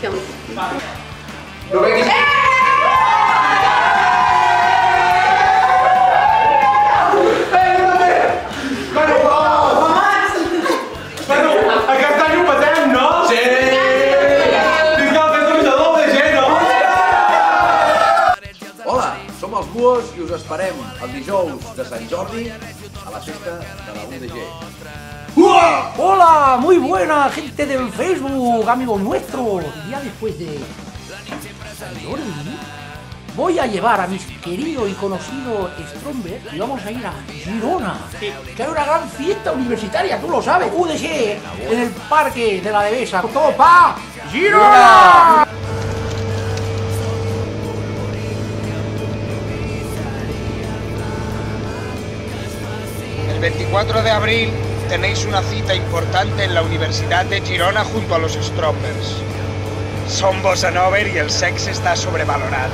competición. Aquest any ho patem, no? Sí! Vinga, fes una mica doble, gent, no? Hola, som els Buos i us esperem el dijous de Sant Jordi a la festa de la UDG. Hola, muy buena gente del Facebook, amigos nuestros. Ya después de San Jordi, voy a llevar a mi querido y conocido Stromberg y vamos a ir a Girona, que hay una gran fiesta universitaria, tú lo sabes, UDG, en el Parque de la Devesa, todo pa' Girona. El 24 de abril tenéis una cita importante en la Universidad de Girona junto a los Strombers. Son bossa nova y el sexe está sobrevalorado.